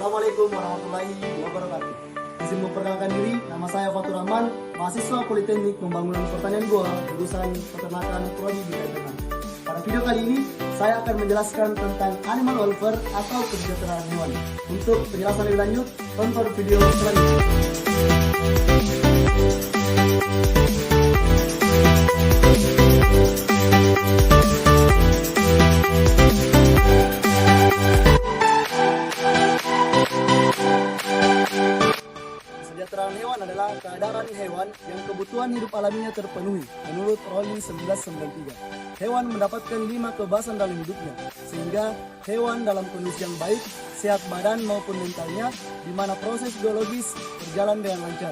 Assalamualaikum warahmatullahi wabarakatuh. Izin memperkenalkan diri, nama saya Fatur Rahman, mahasiswa Politeknik Pembangunan Pertanian Goa, jurusan Peternakan Prodi Bidang Ternak. Pada video kali ini, saya akan menjelaskan tentang animal welfare atau kesejahteraan hewan. Untuk penjelasan lebih lanjut, tonton video selanjutnya. Kesejahteraan hewan adalah keadaan hewan yang kebutuhan hidup alaminya terpenuhi menurut Rowling 1993. Hewan mendapatkan 5 kebebasan dalam hidupnya, sehingga hewan dalam kondisi yang baik, sehat badan maupun mentalnya, di mana proses biologis berjalan dengan lancar,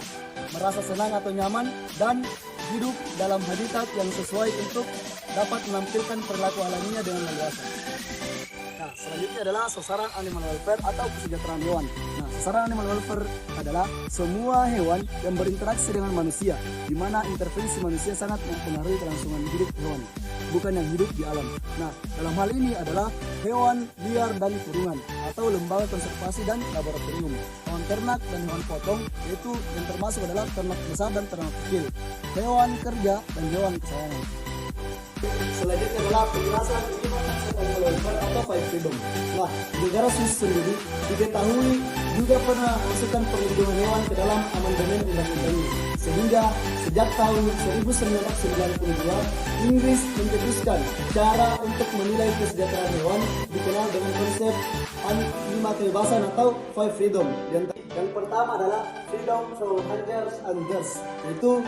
merasa senang atau nyaman, dan hidup dalam habitat yang sesuai untuk dapat menampilkan perilaku alaminya dengan leluasa. Nah, selanjutnya adalah sasaran animal welfare atau kesejahteraan hewan. Nah, sasaran animal welfare adalah semua hewan yang berinteraksi dengan manusia, di mana intervensi manusia sangat mempengaruhi kelangsungan hidup hewan, bukan yang hidup di alam. Nah, dalam hal ini adalah hewan liar dan kurungan, atau lembaga konservasi dan laboratorium, hewan ternak dan hewan potong, yaitu yang termasuk adalah ternak besar dan ternak kecil, hewan kerja dan hewan kesayangan. Selanjutnya adalah penjelasan animal welfare atau five freedom. Nah, negara Swiss sendiri diketahui juga pernah masukkan perlindungan hewan ke dalam amandemen undang-undang ini. Sehingga sejak tahun 1992, Inggris mencetuskan cara untuk menilai kesejahteraan hewan dikenal dengan konsep 5 kebebasan atau five freedom. Yang pertama adalah freedom from hunger and thirst, yaitu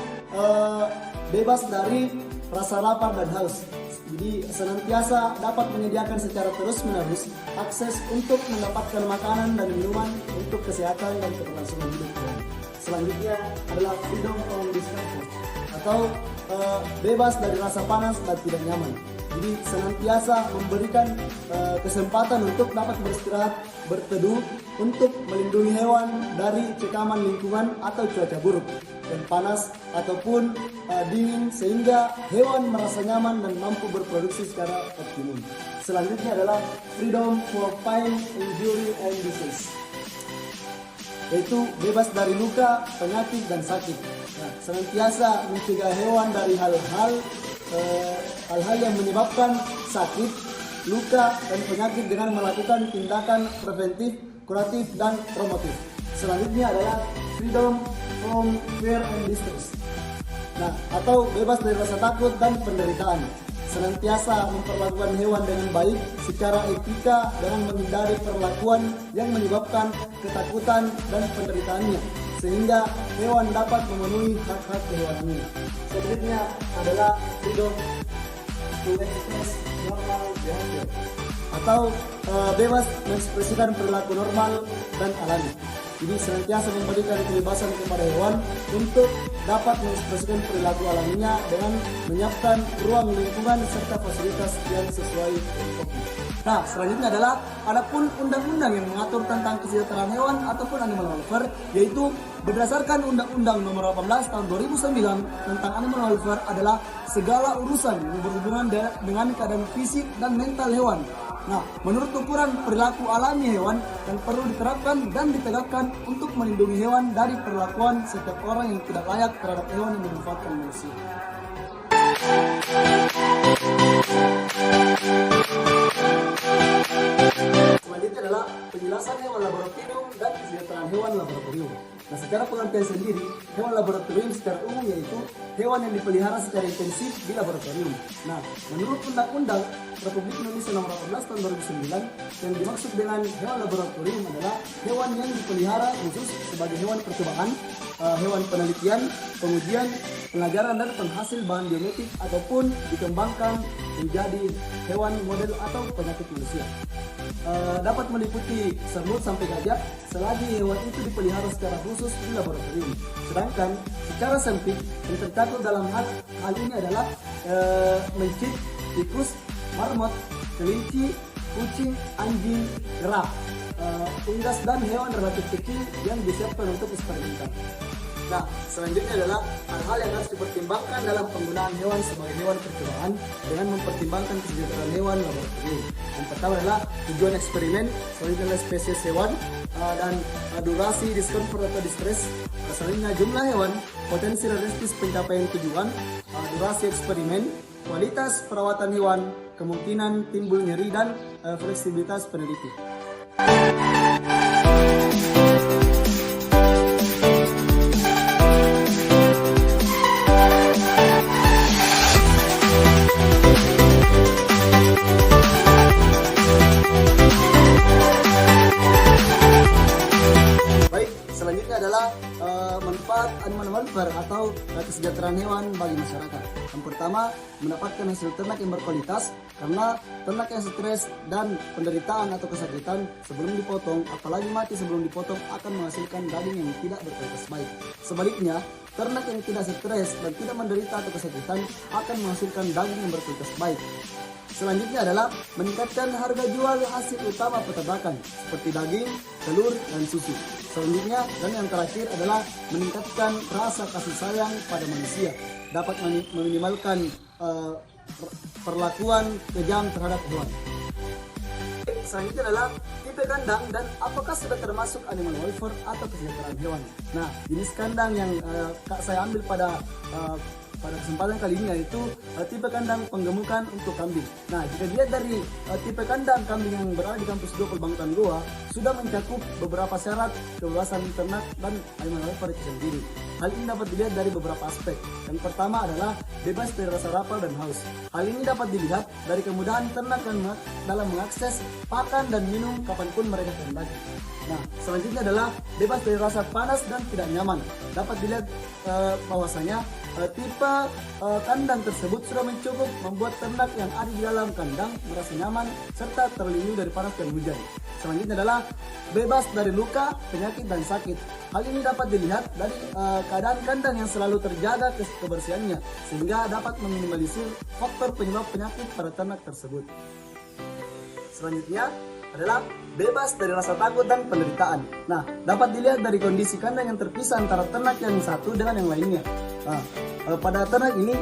bebas dari rasa lapar dan haus. Jadi senantiasa dapat menyediakan secara terus-menerus akses untuk mendapatkan makanan dan minuman untuk kesehatan dan keberlangsungan hidup. Selanjutnya adalah freedom from discomfort atau bebas dari rasa panas dan tidak nyaman. Jadi senantiasa memberikan kesempatan untuk dapat beristirahat, berteduh, untuk melindungi hewan dari cekaman lingkungan atau cuaca buruk dan panas ataupun dingin, sehingga hewan merasa nyaman dan mampu berproduksi secara optimum. Selanjutnya adalah freedom for pain, injury, and disease, yaitu bebas dari luka, penyakit, dan sakit. Nah, senantiasa mencegah hewan dari hal-hal yang menyebabkan sakit, luka, dan penyakit dengan melakukan tindakan preventif, kuratif, dan promotif. Selanjutnya adalah freedom from fear and distress. Nah, atau bebas dari rasa takut dan penderitaan. Senantiasa memperlakukan hewan dengan baik secara etika dengan menghindari perlakuan yang menyebabkan ketakutan dan penderitaannya, sehingga hewan dapat memenuhi hak-hak kehewanannya. Selanjutnya adalah freedom to express normal behavior, atau bebas mengekspresikan perilaku normal dan alami. Jadi senantiasa memberikan kebebasan kepada hewan untuk dapat mengekspresikan perilaku alaminya dengan menyiapkan ruang lingkungan serta fasilitas yang sesuai untuknya. Nah, selanjutnya adalah adapun undang-undang yang mengatur tentang kesejahteraan hewan ataupun animal welfare, yaitu berdasarkan Undang-Undang Nomor 18 Tahun 2009 tentang animal welfare adalah segala urusan yang berhubungan dengan keadaan fisik dan mental hewan. Nah, menurut ukuran perilaku alami hewan yang perlu diterapkan dan ditegakkan untuk melindungi hewan dari perlakuan setiap orang yang tidak layak terhadap hewan yang memanfaatkan manusia. Selanjutnya adalah penjelasan hewan laboratorium dan kesejahteraan hewan laboratorium. Nah, secara pengertian sendiri, hewan laboratorium secara umum yaitu hewan yang dipelihara secara intensif di laboratorium. Nah, menurut Undang-Undang Republik Indonesia Nomor 18 Tahun 2009, yang dimaksud dengan hewan laboratorium adalah hewan yang dipelihara khusus sebagai hewan percobaan, hewan penelitian, pengujian, pelajaran, dan penghasil bahan biometrik ataupun dikembangkan menjadi hewan model atau penyakit manusia. Dapat meliputi semut sampai gajah selagi hewan itu dipelihara secara khusus di laboratorium. Sedangkan secara sempit yang tercakup dalam hal ini adalah mencit, tikus, marmot, kelinci, kucing, anjing, kera, unggas, dan hewan relatif kecil yang disiapkan untuk eksperimental. Nah, selanjutnya adalah hal-hal yang harus dipertimbangkan dalam penggunaan hewan sebagai hewan percobaan dengan mempertimbangkan kesejahteraan hewan laboratorium. Yang pertama adalah tujuan eksperimen, selanjutnya adalah spesies hewan, dan durasi discomfort atau distress, selanjutnya jumlah hewan, potensi realistis pencapaian tujuan, durasi eksperimen, kualitas perawatan hewan, kemungkinan timbul nyeri, dan fleksibilitas peneliti. Selanjutnya adalah manfaat animal welfare atau kesejahteraan hewan bagi masyarakat. Yang pertama, mendapatkan hasil ternak yang berkualitas karena ternak yang stres dan penderitaan atau kesakitan sebelum dipotong, apalagi mati sebelum dipotong, akan menghasilkan daging yang tidak berkualitas baik. Sebaliknya, ternak yang tidak stres dan tidak menderita atau kesakitan akan menghasilkan daging yang berkualitas baik. Selanjutnya adalah meningkatkan harga jual hasil utama peternakan seperti daging, telur, dan susu. Selanjutnya dan yang terakhir adalah meningkatkan rasa kasih sayang pada manusia, dapat meminimalkan perlakuan kejam terhadap hewan. Selanjutnya adalah tipe kandang dan apakah sudah termasuk animal welfare atau kesejahteraan hewan. Nah, jenis kandang yang saya ambil pada kesempatan kali ini yaitu tipe kandang penggemukan untuk kambing. Nah, jika dilihat dari tipe kandang kambing yang berada di kampus 2 Pelbangtan Goa sudah mencakup beberapa syarat kebebasan ternak dan animal welfare itu sendiri. Hal ini dapat dilihat dari beberapa aspek. Yang pertama adalah bebas dari rasa lapar dan haus. Hal ini dapat dilihat dari kemudahan ternak dalam mengakses pakan dan minum kapanpun mereka kehendaki. Nah, selanjutnya adalah bebas dari rasa panas dan tidak nyaman. Dapat dilihat bahwasanya tipe kandang tersebut sudah mencukup membuat ternak yang ada di dalam kandang merasa nyaman serta terlindungi dari panas dan hujan. Selanjutnya adalah bebas dari luka, penyakit, dan sakit. Hal ini dapat dilihat dari keadaan kandang yang selalu terjaga kebersihannya sehingga dapat meminimalisir faktor penyebab penyakit pada ternak tersebut. Selanjutnya adalah bebas dari rasa takut dan penderitaan. Nah, dapat dilihat dari kondisi kandang yang terpisah antara ternak yang satu dengan yang lainnya. Nah, pada ternak ini,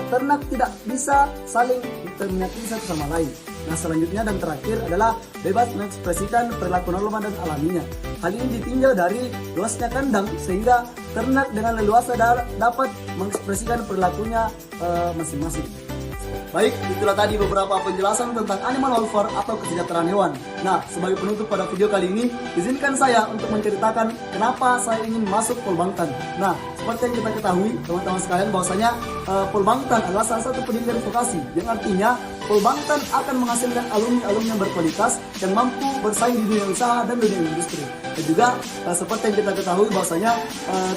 ternak tidak bisa saling menyakiti satu sama lain. Nah, selanjutnya dan terakhir adalah bebas mengekspresikan perilaku normal dan alaminya. Hal ini ditinjau dari luasnya kandang sehingga ternak dengan leluasa dapat mengekspresikan perilakunya masing-masing. Baik, itulah tadi beberapa penjelasan tentang animal welfare atau kesejahteraan hewan. Nah, sebagai penutup pada video kali ini, izinkan saya untuk menceritakan kenapa saya ingin masuk Polbangtan. Nah, seperti yang kita ketahui, teman-teman sekalian, bahwasanya Polbangtan adalah salah satu pendidikan vokasi, yang artinya Polbangtan akan menghasilkan alumni-alumni yang berkualitas yang mampu bersaing di dunia usaha dan dunia industri. Dan juga seperti yang kita ketahui bahwasanya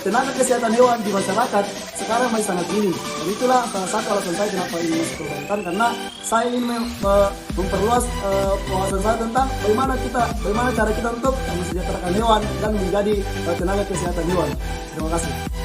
tenaga kesehatan hewan di masyarakat sekarang masih sangat minim. Dan itulah salah satu alasan saya kenapa ingin masuk Polbangtan, karena saya ingin memperluas wawasan saya tentang bagaimana cara kita untuk mensejahterakan hewan dan menjadi tenaga kesehatan hewan. Terima kasih.